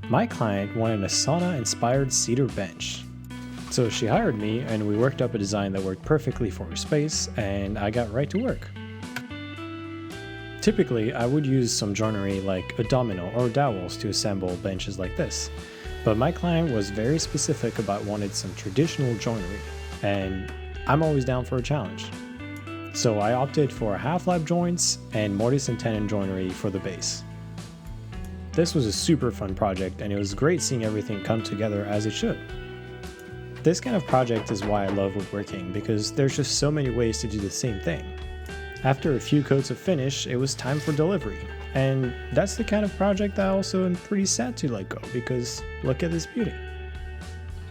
My client wanted a sauna-inspired cedar bench. So she hired me and we worked up a design that worked perfectly for her space, and I got right to work. Typically, I would use some joinery like a domino or dowels to assemble benches like this, but my client was very specific about wanting some traditional joinery, and I'm always down for a challenge. So I opted for half-lap joints and mortise and tenon joinery for the base. This was a super fun project, and it was great seeing everything come together as it should. This kind of project is why I love woodworking, because there's just so many ways to do the same thing. After a few coats of finish, it was time for delivery, and that's the kind of project that I also am pretty sad to let go, because look at this beauty.